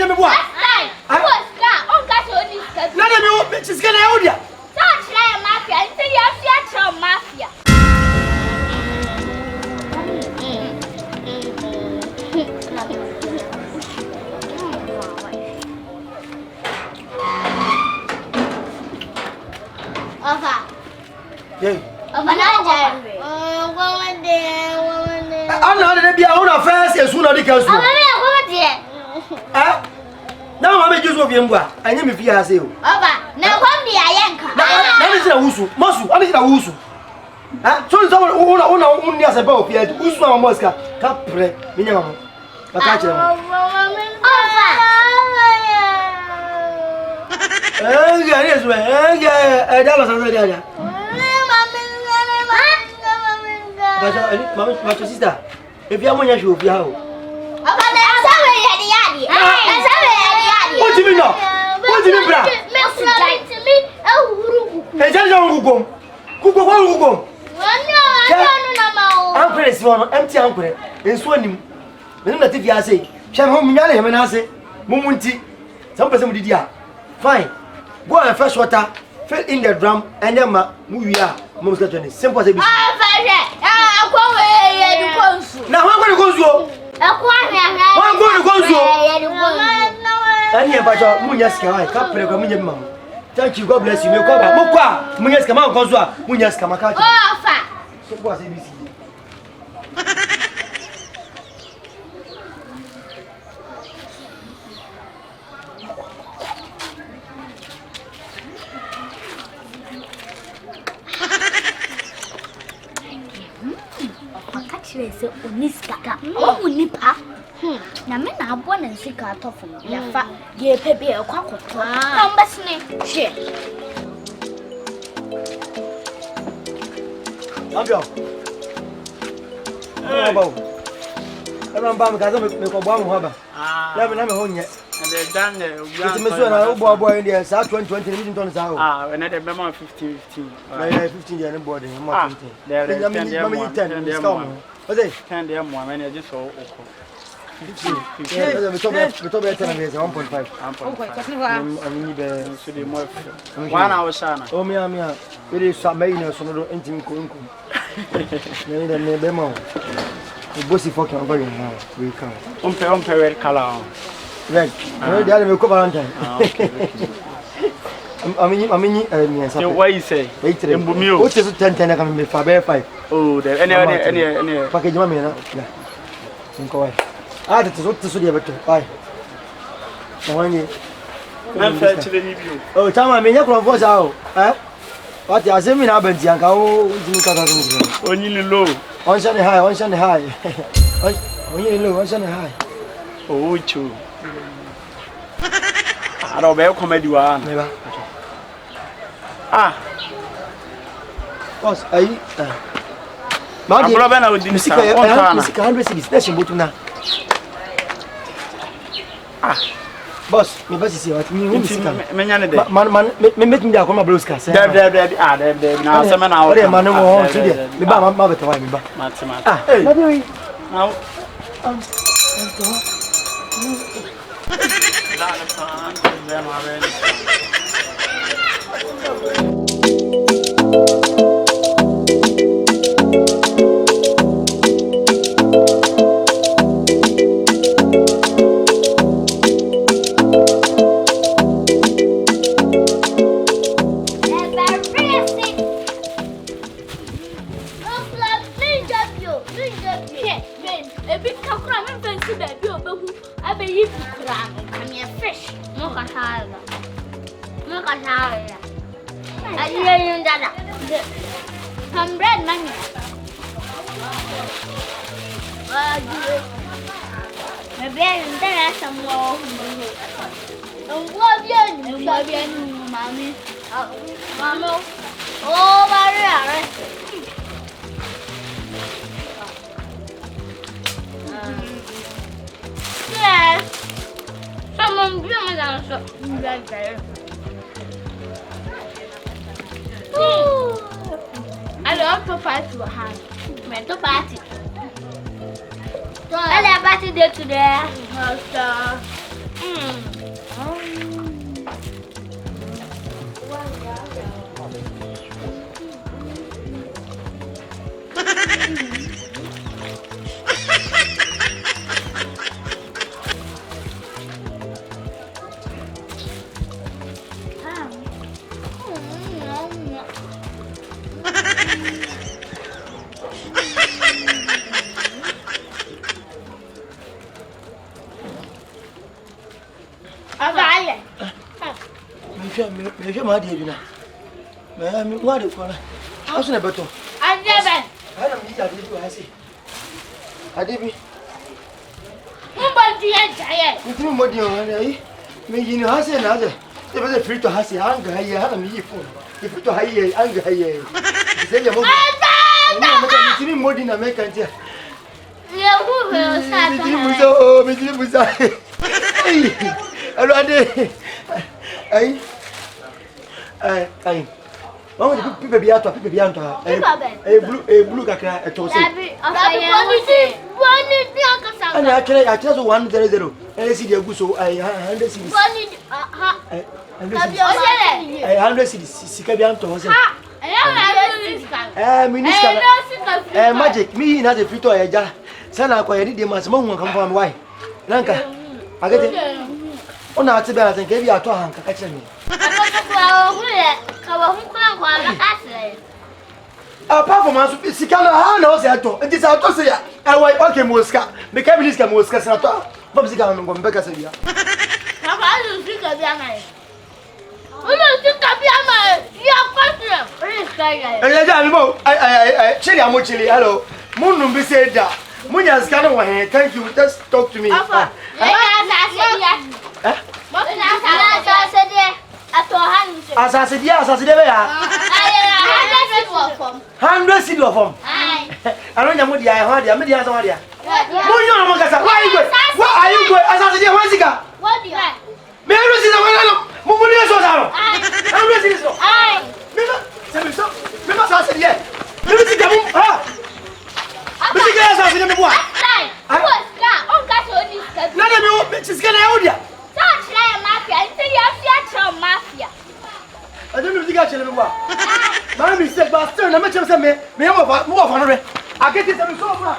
de me boa. What's that? On got on this. Na de me o sika na odia. Touch like mafia. Say you have mafia. Ova. Yeah. Ova na jare. I'm not going to be our first as soon as they can. Now I'm just of him. I am if you are saying, now come the Ayanka. That is a wusu, Mosu, I need a wusu. So someone only as a bow here to Usma Mosca, Capre, minimum. I catch him. Yes, my sister, if you are my shoe, you have. What do you mean now? What do you mean, brother? I'm pretty empty uncle. And swimming. When the TV I say, shall home Yale, and I say, Mumunti. Some person did ya. Fine. Go and fresh water, fill in the drum, and then we are most certainly simple as a bit. Now I'm going to go. I'm going to go. And here, but Munyaska, I can't play a million mum. Thank you, God bless you. Mokwa, Munyaska, Mankozwa, Munyaska, Makati. So what's ABC? So Uniska, oh, Nipa. Na me na abo na nsika atofo ya fa ye pebi e kwakoto na mbasne hwe Ambio Aba kaza me ko bwa mu haba ya me na me honye and dan we me so na ubo abo ndi sa 2020 ni ton sa ho and dem be 15 na 15 ya ne board ni ma 20 there me 10 discount o dey 10 dem mo me na just so oko 15 yeah me to be 10 and 1.5 so dey more 1 hour sana o mi amia we dey so mai na so no enti nko ne dey ne be ma o bosi fucking over now we come on red color red we dey me ko valentine Amini, so what you say? Wait, what is 10 can be 5? Oh, there any package, mamma. Yeah. It is what to do. Bye. Oh, time I mean, you can voice out. Eh? What you say, me now, Benji, and go to only low. On Sunday high, on Sunday high. Only low, on Sunday high. Oh, true. I don't know comedy one. Never. Boss, I'm not going music 100 cities. That's your button now. Boss, my boss is here. Me make me there come blues cast. There. Now some now. Oh, man, no today. Me ba ma beto wa me ba. Hey. Now. I love to party to hand. To party. I love party day today. Abaye. Me hwe ma de bi na. Me wa de ko na. Aso na beto. Ajebe. Ana mi ya de bi ha se. Ade bi. Mbodi ya jaye. Ntimi mbodi o na yi. Me yi ni ha se na ze. E be se frito ha se anga ha ye ha na mi yi phone. E frito ha ye anga ha ye. Se ye mo. Ntimi mbodi na me kan tie. Mentira, Musa. Alors, allez. Aïe. Vamos de pipe bien toi. Blue kakra eto se. Ani akira so 100. See the guso 100 cedis. 100 cedis. Sika bien to se. Miniska. Magic. Me na the frito eja. Sana kwa yedi de masimo hu kan fam why. Nanka. Agete. Ona ati be asen ke bi ato hanka ka kire me. Performance sika na ha na o se ato. Nti sa ato se ya. Why okay moska. Me ka bi niska moska sa ato. Bab sika na ngom be ka se bia. Papa lu sika bia mai. Ulu sika bia mai. Ya kwatre. Riska ya. Ja mi bo. Chili amo chili. Hello. Munum bi se da. Munya scan wa he. Thank you. Just talk to me. Papa. Asasede be ya. 100 cedi of form. I don't know what dia ho dia, me dia so ho dia. Munyo no makasa. Why are you going? Asasede ho sika. What do you? Me no si na wana. Mu ni so sa no. 100 cedi so. Me ma, se me so. Me ma asasede ye. Me si ka mu. Ha. Me si ka asasede me boa. Nada me sika na ya dia. I don't know if you got your little one. My mistake, but still, I'm not just saying, me, I'm over, move on. I get it, I'm so far.